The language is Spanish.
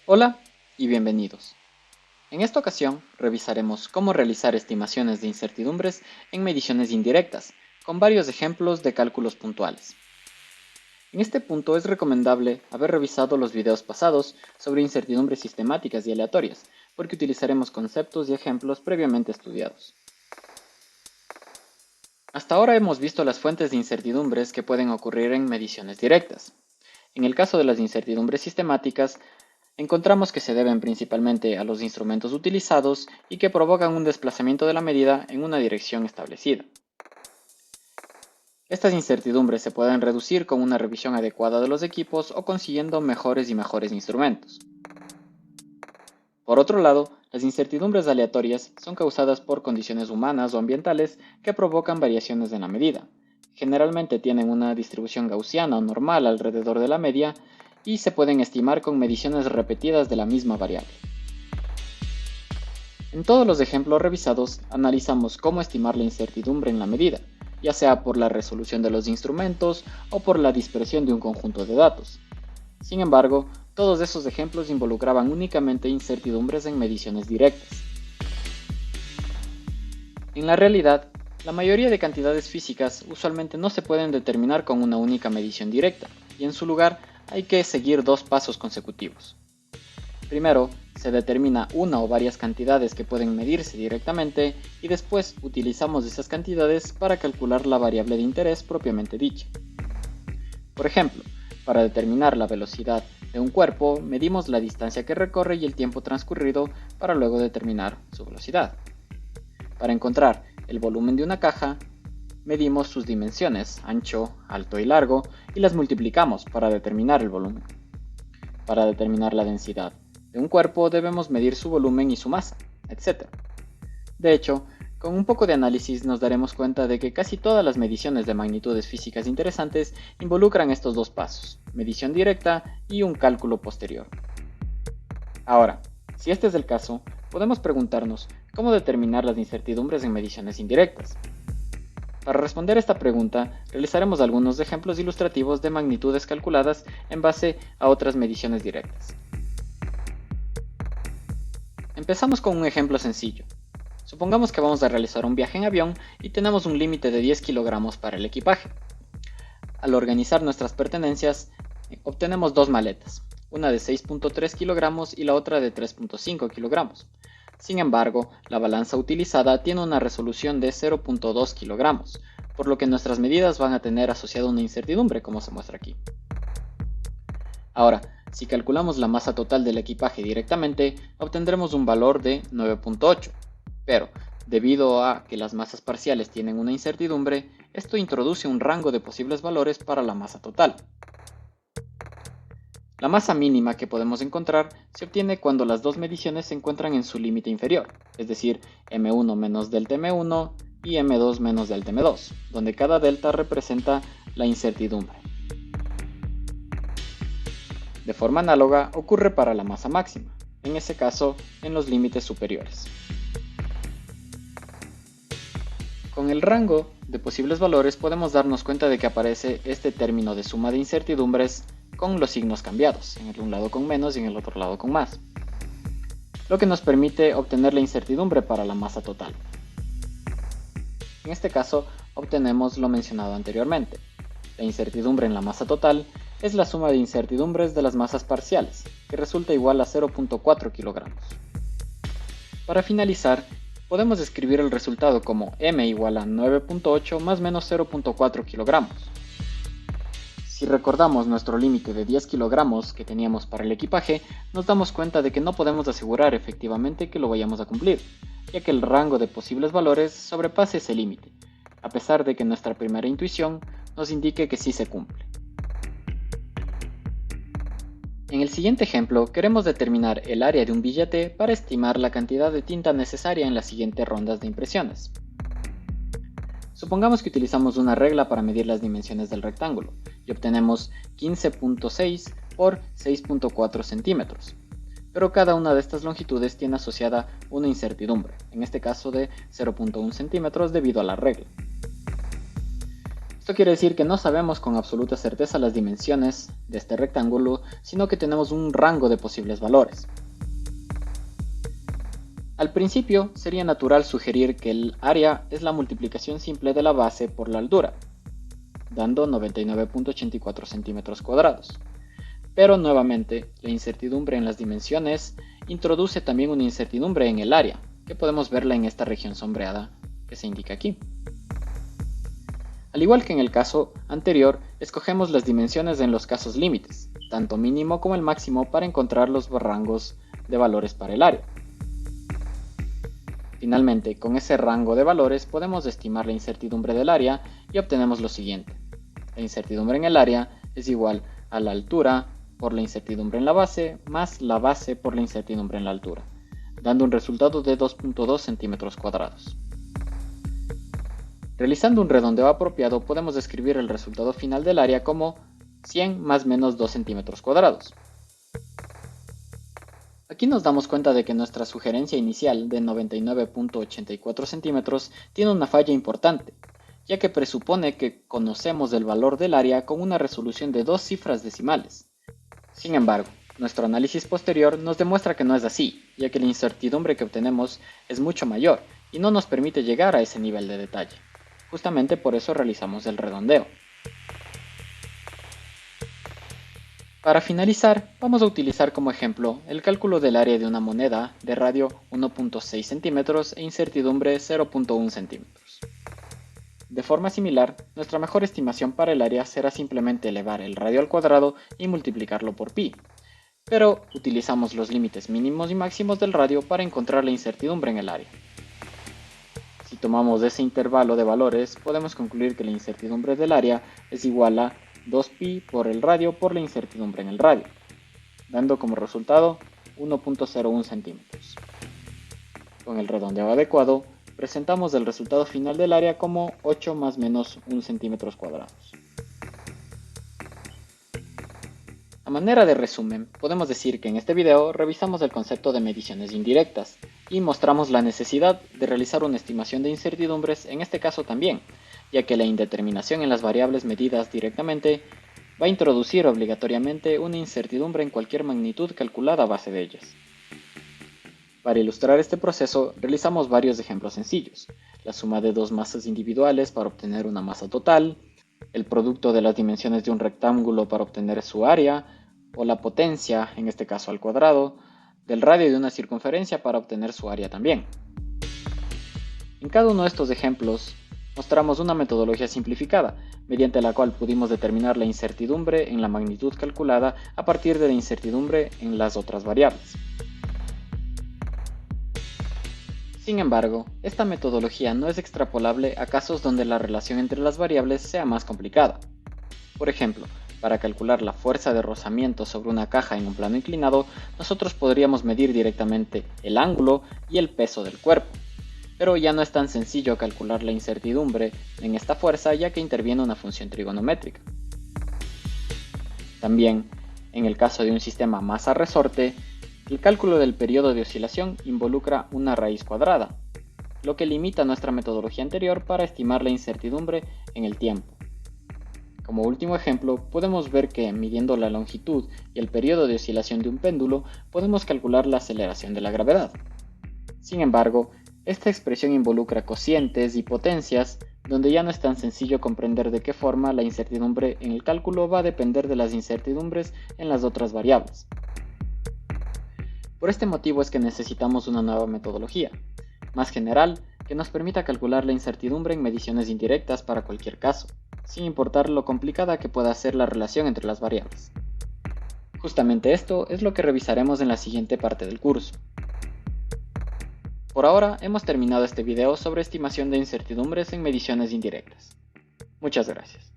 Hola y bienvenidos. En esta ocasión revisaremos cómo realizar estimaciones de incertidumbres en mediciones indirectas, con varios ejemplos de cálculos puntuales. En este punto es recomendable haber revisado los videos pasados sobre incertidumbres sistemáticas y aleatorias, porque utilizaremos conceptos y ejemplos previamente estudiados. Hasta ahora hemos visto las fuentes de incertidumbres que pueden ocurrir en mediciones directas. En el caso de las incertidumbres sistemáticas, encontramos que se deben principalmente a los instrumentos utilizados y que provocan un desplazamiento de la medida en una dirección establecida. Estas incertidumbres se pueden reducir con una revisión adecuada de los equipos o consiguiendo mejores y mejores instrumentos. Por otro lado, las incertidumbres aleatorias son causadas por condiciones humanas o ambientales que provocan variaciones en la medida. Generalmente tienen una distribución gaussiana o normal alrededor de la media y se pueden estimar con mediciones repetidas de la misma variable. En todos los ejemplos revisados, analizamos cómo estimar la incertidumbre en la medida, ya sea por la resolución de los instrumentos o por la dispersión de un conjunto de datos. Sin embargo, todos esos ejemplos involucraban únicamente incertidumbres en mediciones directas. En la realidad, la mayoría de cantidades físicas usualmente no se pueden determinar con una única medición directa, y en su lugar hay que seguir dos pasos consecutivos. Primero, se determina una o varias cantidades que pueden medirse directamente y después utilizamos esas cantidades para calcular la variable de interés propiamente dicha. Por ejemplo, para determinar la velocidad de un cuerpo, medimos la distancia que recorre y el tiempo transcurrido para luego determinar su velocidad. Para encontrar el volumen de una caja, medimos sus dimensiones, ancho, alto y largo, y las multiplicamos para determinar el volumen. Para determinar la densidad de un cuerpo debemos medir su volumen y su masa, etc. De hecho, con un poco de análisis nos daremos cuenta de que casi todas las mediciones de magnitudes físicas interesantes involucran estos dos pasos, medición directa y un cálculo posterior. Ahora, si este es el caso, podemos preguntarnos cómo determinar las incertidumbres en mediciones indirectas. Para responder esta pregunta, realizaremos algunos ejemplos ilustrativos de magnitudes calculadas en base a otras mediciones directas. Empezamos con un ejemplo sencillo. Supongamos que vamos a realizar un viaje en avión y tenemos un límite de 10 kilogramos para el equipaje. Al organizar nuestras pertenencias, obtenemos dos maletas, una de 6.3 kilogramos y la otra de 3.5 kilogramos. Sin embargo, la balanza utilizada tiene una resolución de 0.2 kilogramos, por lo que nuestras medidas van a tener asociada una incertidumbre, como se muestra aquí. Ahora, si calculamos la masa total del equipaje directamente, obtendremos un valor de 9.8, pero debido a que las masas parciales tienen una incertidumbre, esto introduce un rango de posibles valores para la masa total. La masa mínima que podemos encontrar se obtiene cuando las dos mediciones se encuentran en su límite inferior, es decir, m1 menos delta m1 y m2 menos delta m2, donde cada delta representa la incertidumbre. De forma análoga ocurre para la masa máxima, en ese caso en los límites superiores. Con el rango de posibles valores podemos darnos cuenta de que aparece este término de suma de incertidumbres con los signos cambiados, en un lado con menos y en el otro lado con más, lo que nos permite obtener la incertidumbre para la masa total. En este caso obtenemos lo mencionado anteriormente. La incertidumbre en la masa total es la suma de incertidumbres de las masas parciales, que resulta igual a 0.4 kilogramos. Para finalizar, podemos escribir el resultado como m igual a 9.8 más menos 0.4 kilogramos. Si recordamos nuestro límite de 10 kilogramos que teníamos para el equipaje, nos damos cuenta de que no podemos asegurar efectivamente que lo vayamos a cumplir, ya que el rango de posibles valores sobrepasa ese límite, a pesar de que nuestra primera intuición nos indique que sí se cumple. En el siguiente ejemplo, queremos determinar el área de un billete para estimar la cantidad de tinta necesaria en las siguientes rondas de impresiones. Supongamos que utilizamos una regla para medir las dimensiones del rectángulo y obtenemos 15.6 por 6.4 centímetros. Pero cada una de estas longitudes tiene asociada una incertidumbre, en este caso de 0.1 centímetros debido a la regla. Esto quiere decir que no sabemos con absoluta certeza las dimensiones de este rectángulo, sino que tenemos un rango de posibles valores. Al principio, sería natural sugerir que el área es la multiplicación simple de la base por la altura, dando 99.84 centímetros cuadrados. Pero nuevamente, la incertidumbre en las dimensiones introduce también una incertidumbre en el área, que podemos verla en esta región sombreada que se indica aquí. Al igual que en el caso anterior, escogemos las dimensiones en los casos límites, tanto mínimo como el máximo, para encontrar los rangos de valores para el área. Finalmente, con ese rango de valores podemos estimar la incertidumbre del área y obtenemos lo siguiente. La incertidumbre en el área es igual a la altura por la incertidumbre en la base más la base por la incertidumbre en la altura, dando un resultado de 2.2 centímetros cuadrados. Realizando un redondeo apropiado, podemos describir el resultado final del área como 100 más menos 2 centímetros cuadrados. Aquí nos damos cuenta de que nuestra sugerencia inicial de 99.84 centímetros tiene una falla importante, ya que presupone que conocemos el valor del área con una resolución de 2 cifras decimales. Sin embargo, nuestro análisis posterior nos demuestra que no es así, ya que la incertidumbre que obtenemos es mucho mayor y no nos permite llegar a ese nivel de detalle. Justamente por eso realizamos el redondeo. Para finalizar, vamos a utilizar como ejemplo el cálculo del área de una moneda de radio 1.6 centímetros e incertidumbre 0.1 centímetros. De forma similar, nuestra mejor estimación para el área será simplemente elevar el radio al cuadrado y multiplicarlo por pi, pero utilizamos los límites mínimos y máximos del radio para encontrar la incertidumbre en el área. Si tomamos ese intervalo de valores, podemos concluir que la incertidumbre del área es igual a 2pi por el radio por la incertidumbre en el radio, dando como resultado 1.01 centímetros. Con el redondeo adecuado, presentamos el resultado final del área como 8 más menos 1 centímetros cuadrados. A manera de resumen, podemos decir que en este video revisamos el concepto de mediciones indirectas y mostramos la necesidad de realizar una estimación de incertidumbres en este caso también, ya que la indeterminación en las variables medidas directamente va a introducir obligatoriamente una incertidumbre en cualquier magnitud calculada a base de ellas. Para ilustrar este proceso, realizamos varios ejemplos sencillos: la suma de dos masas individuales para obtener una masa total, el producto de las dimensiones de un rectángulo para obtener su área, o la potencia, en este caso al cuadrado, del radio de una circunferencia para obtener su área también. En cada uno de estos ejemplos, mostramos una metodología simplificada, mediante la cual pudimos determinar la incertidumbre en la magnitud calculada a partir de la incertidumbre en las otras variables. Sin embargo, esta metodología no es extrapolable a casos donde la relación entre las variables sea más complicada. Por ejemplo, para calcular la fuerza de rozamiento sobre una caja en un plano inclinado, nosotros podríamos medir directamente el ángulo y el peso del cuerpo. Pero ya no es tan sencillo calcular la incertidumbre en esta fuerza, ya que interviene una función trigonométrica. También, en el caso de un sistema masa-resorte, el cálculo del periodo de oscilación involucra una raíz cuadrada, lo que limita nuestra metodología anterior para estimar la incertidumbre en el tiempo. Como último ejemplo, podemos ver que midiendo la longitud y el periodo de oscilación de un péndulo, podemos calcular la aceleración de la gravedad. Sin embargo, esta expresión involucra cocientes y potencias, donde ya no es tan sencillo comprender de qué forma la incertidumbre en el cálculo va a depender de las incertidumbres en las otras variables. Por este motivo es que necesitamos una nueva metodología, más general, que nos permita calcular la incertidumbre en mediciones indirectas para cualquier caso, sin importar lo complicada que pueda ser la relación entre las variables. Justamente esto es lo que revisaremos en la siguiente parte del curso. Por ahora hemos terminado este video sobre estimación de incertidumbres en mediciones indirectas. Muchas gracias.